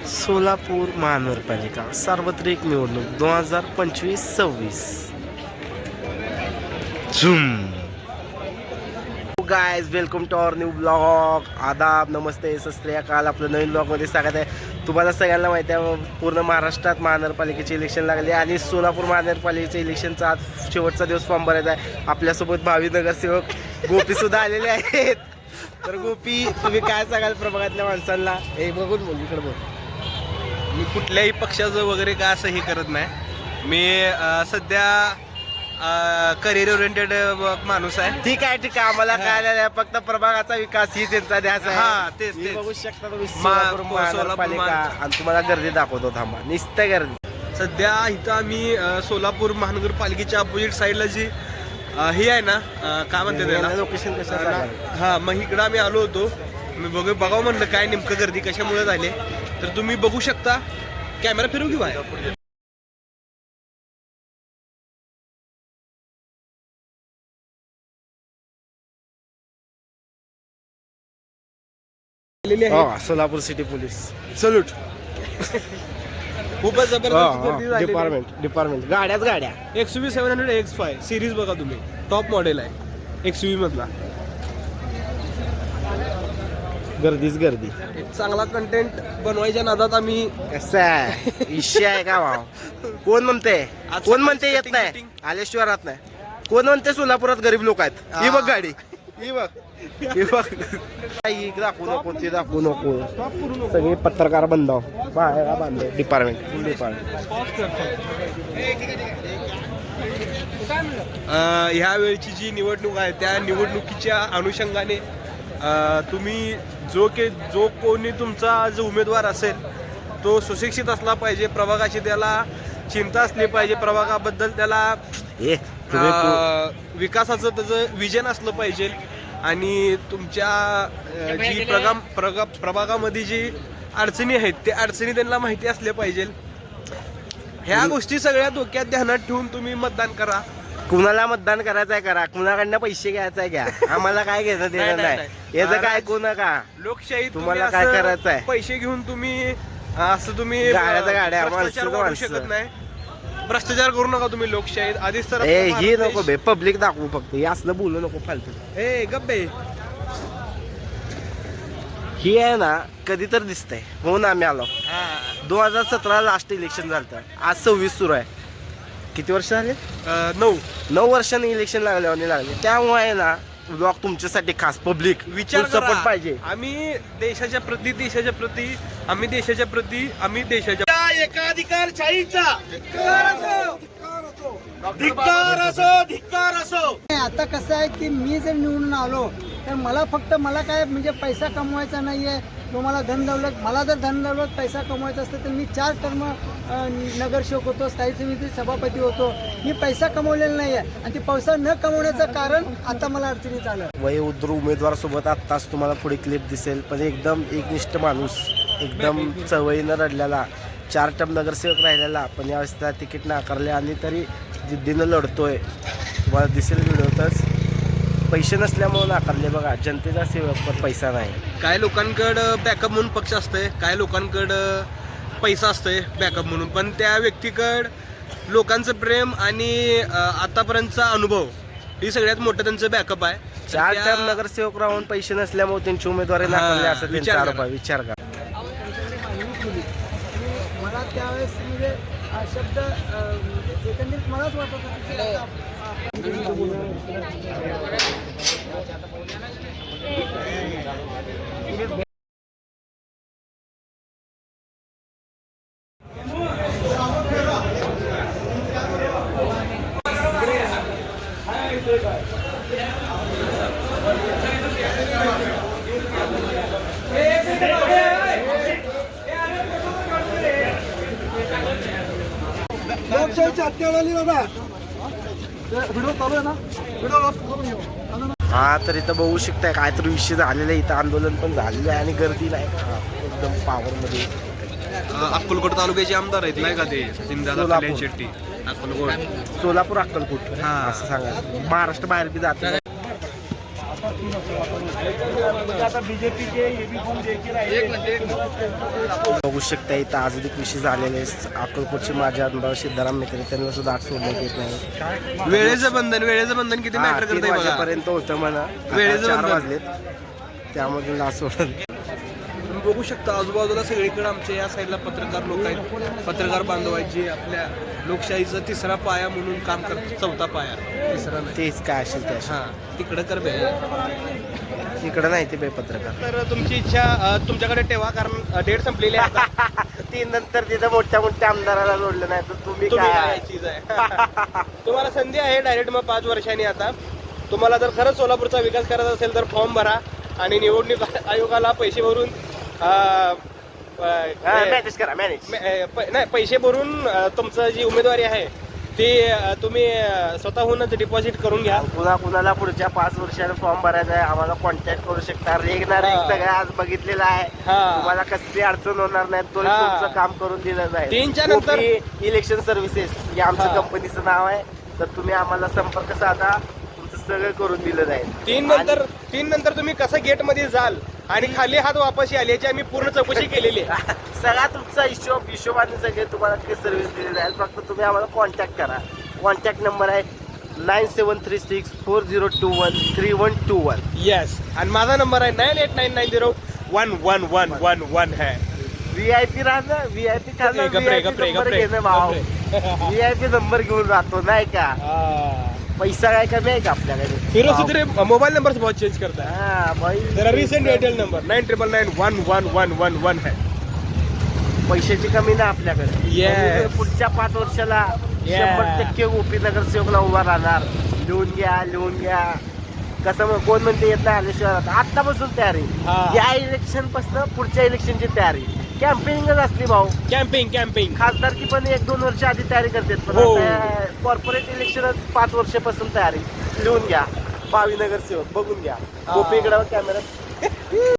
सोलापूर महानगरपालिका सार्वत्रिक निवडणूक 2025-26 zoom guys, welcome to our new blog. आदाब, नमस्ते, सत श्री अकाल. आपलं नवीन ब्लॉगमध्ये स्वागत आहे. तुम्हाला सगळ्यांना माहिती आहे, पूर्ण महाराष्ट्रात महानगरपालिकेचे इलेक्शन लागले आणि सोलापूर महानगरपालिकेच्या इलेक्शनचा आज शेवटचा दिवस फॉर्म भरायचा आहे. आपल्यासोबत भावी नगरसेवक गोपीसुद्धा आलेले आहेत. तर गोपी, तुम्ही काय सांगाल प्रभागातल्या माणसांना? हे बघून बोल, इकडे बोल. मी कुठल्याही पक्षाचं वगैरे काय असं हे करत नाही. मी सध्या करिअर ओरिएंटेड माणूस आहे. ठीक आहे, आम्हाला काय नाही, फक्त प्रभागाचा विकास ही त्यांचा ध्यास आहे. हा, तेच बघू शकता तुम्ही सोलापूर महानगरपालिका. आणि तुम्हाला गर्दी दाखवतो, थांबा, निस्ते गर्दी. सध्या इथं आम्ही सोलापूर महानगरपालिकेच्या अपोजिट साईडला जी हे आहे ना, काय म्हणते त्याला, लोकेशन कसं? हा, मग इकडं आम्ही आलो होतो. मी बघावं म्हणलं काय नेमकं गर्दी कशामुळे झाली. तर तुम्ही बघू शकता. कॅमेरा फिरवू की बाहेर? Solapur city police salute. खूपच जबरदस्त गर्दी झालेली. डिपार्टमेंट गाड्या XUV 700 X5 सिरीज बघा तुम्ही, टॉप मॉडेल आहे XUV मधला. गर्दीच गर्दी. एक चांगला कंटेंट बनवायच्या नादात आम्ही विषय आहे का भाव? कोण म्हणते येत नाही, आल्याशिवाय राहत नाही. कोण म्हणते सोलापुरात गरीब लोक आहेत? ही बघ गाडी, ही बघ. दाखवू नको, ते दाखवू नको. सगळे पत्रकार बांधव बांधव. डिपार्टमेंट ह्या वेळची जी निवडणूक आहे त्या निवडणुकीच्या अनुषंगाने तुम्ही जो कोणी तुमचा जो उमेदवार असेल तो सुशिक्षित असला पाहिजे. प्रभागाची त्याला चिंता असली पाहिजे. प्रभागाबद्दल त्याला विकासाचं त्याचं विजन असलं पाहिजे. आणि तुमच्या जी प्रभागामध्ये जी अडचणी आहेत त्या अडचणी त्यांना माहिती असल्या पाहिजे. ह्या गोष्टी सगळ्या डोक्यात ध्यानात ठेवून तुम्ही मतदान करा. कुणाला मतदान करायचं आहे करा, कुणाकडनं पैसे घ्यायचं आहे घ्या, आम्हाला काय घ्यायचं देणं नाही. याचं काय ऐकू नका. लोकशाही तुम्हाला काय करायचं आहे? पैसे घेऊन तुम्ही असं तुम्ही गाड्या वाढवू शकत नाही. भ्रष्टाचार करू नका तुम्ही. लोकशाही आधीच तर ही नको बे, पब्लिक दाखवू फक्त. हे असलं बोलू नको फालतू. गप्पे ही आहे ना, कधी तर दिसतंय. म्हणून आम्ही आलो. 2017 लास्ट इलेक्शन झालं, आज 26 सुरू आहे. किती वर्ष झाले? 9 वर्षांनी इलेक्शन लागले. त्यामुळे आहे ना, ब्लॉग तुमच्यासाठी खास. पब्लिक विचार सपोर्ट पाहिजे. आम्ही देशाच्या एकाधिकारशाहीचा धिक्कार असो. आता कसं आहे की मी जर निवडून आलो तर मला काय म्हणजे पैसा कमवायचा नाहीये. तुम्हाला मला जर धन दौलत पैसा कमवायचा असतं तर मी 4 टर्म नगरसेवक होतो, स्थायी समिती सभापती होतो. मी पैसा कमवलेला नाहीये आणि ते पैसा न कमवण्याचं कारण आता मला अडचणीत आलं. वयोवृद्ध उमेदवार सोबत आत्ताच तुम्हाला पुढे क्लिप दिसेल, पण एकदम एकनिष्ठ माणूस, एकदम चवळीनं रडलेला, 4 टर्म नगरसेवक राहिलेला, पण यावेळेस त्याला तिकीट नाकारले आणि तरी जिद्दीनं लढतोय. तुम्हाला दिसेल व्हिडिओतच. पैसे नसल्यामुळे नाकारले. बघा, जनतेचा सेवक पण पैसा नाही. काय लोकांकडं बॅकअप म्हणून पक्ष असतंय, काय लोकांकडं पैसा असतंय बॅकअप म्हणून, पण त्या व्यक्तीकडं लोकांचं प्रेम आणि आतापर्यंतचा अनुभव ही सगळ्यात मोठं त्यांचं बॅकअप आहे. 4 टर्म नगरसेवक राहून पैसे नसल्यामुळे त्यांची उमेदवारी नाकारली असं त्यांचा आरोप आहे. विचार करा. मला त्यावेळेस म्हणजे शब्द एकंदरीत मलाच वाटत होतं. लोकशाहीची हत्या झाली दादा. व्हिडिओ चालू आहे ना, हा, तर इथं बघू शकताय काहीतरी विषय झालेला आहे. इथं आंदोलन पण झालेलं आहे आणि गर्दी नाही का एकदम पावरमध्ये. अक्कलकोट तालुक्याचे आमदार आहेत नाही का ते सचिनदादा शेट्टी. सोलापूर अक्कलकोट असं सांगा. महाराष्ट्र बाहेर बी जाते. बघू शकता इथं अजून एक विषय झालेले आहे. अक्कलकोटचे माझे अनुभव सिद्धाराम मित्र त्यांना सुद्धा आठ सोडण्यात येत नाही. वेळेचं बंधन किती मॅटर हा, 3 करतंय बघा. वाजेपर्यंत होतं म्हणा, वेळेचं 4 बंधन. वाजलेत त्यामध्ये ना सोडलं. तुम्ही बघू शकता आजूबाजूला सगळीकडे आमच्या या साईडला पत्रकार लोक आहेत. पत्रकार बांधव आहेत जे आपल्या लोकशाहीचा तिसरा पाया म्हणून काम करतात. चौथा पाया, तिसरा नाही. तेच काय असेल ते असेल. हा तिकडं कर बे. इकडं नाही ते बेपत्रकार. तर तुमची इच्छा तुमच्याकडे ठेवा, कारण डेट संपलेली आहे आता. 3 नंतर तिथं मोठ्या आमदाराला जोडलं नाही तर तुम्ही तुम्ही काय काय चीज आहे. तुम्हाला संधी आहे डायरेक्ट मग 5 वर्षांनी. आता तुम्हाला जर खरंच सोलापूरचा विकास करायचा असेल तर फॉर्म भरा आणि निवडणूक आयोगाला पैसे भरून मॅनेज करा मॅनेज. नाही पैसे भरून तुमचं जी उमेदवारी आहे ती तुम्ही स्वतःहूनच डिपॉझिट करून घ्या. कुणाला पुढच्या 5 वर्षाला फॉर्म भरायचा आहे आम्हाला कॉन्टॅक्ट करू शकता. रेगणार सगळं आज बघितलेलं आहे. तुम्हाला कसली अडचण होणार नाही. तो तुमचं काम करून दिलं जाईल. 3च्या नंतर इलेक्शन सर्व्हिसेस हे आमच्या कंपनीचं नाव आहे. तर तुम्ही आम्हाला संपर्क साधा, तुमचं सगळं करून दिलं जाईल. 3 नंतर तुम्ही कसं गेट मध्ये जाल आणि खाली हात वापस याल याची आम्ही पूर्ण चौकशी केलेली आहे. सगळा तुमचा हिशोबाने सगळे तुम्हाला ते सर्व्हिस दिली जाईल. फक्त तुम्ही आम्हाला कॉन्टॅक्ट करा. कॉन्टॅक्ट नंबर आहे 973640213121. येस, आणि माझा नंबर आहे 9899011111 है. VIP राहणं, VIP खाणं, गपरे VIP नंबर घेणं भाव. VIP नंबर घेऊन राहतो नाही का. पैसा काय कमी आहे का आपल्याकडे. फिर उसी मोबाइल नंबर से बहुत चेंज करता है. हा भाई, तेरा रिसेंट एयरटेल नंबर 9999111111 है. पैशाची कमी नाही आपल्याकडे. Yes. पुढच्या 5 वर्षाला Yeah. 100% गोपीनगर सेवकला उभा राहणार. लिहून घ्या. कसं कोण म्हणते येत नाही आल्याशिवाय आतापासून तयारी. हा. या इलेक्शन पासून पुढच्या इलेक्शनची तयारी. कॅम्पेनिंगच असली भाऊ. कॅम्पिंग खासदारकी पण 1-2 वर्ष आधी तयारी करतात. पण हो. कॉर्पोरेट इलेक्शनच 5 वर्षापासून तयारी. लिहून घ्या. 22 नगरसेवक बघून घ्या. गोपीकडे कॅमेरा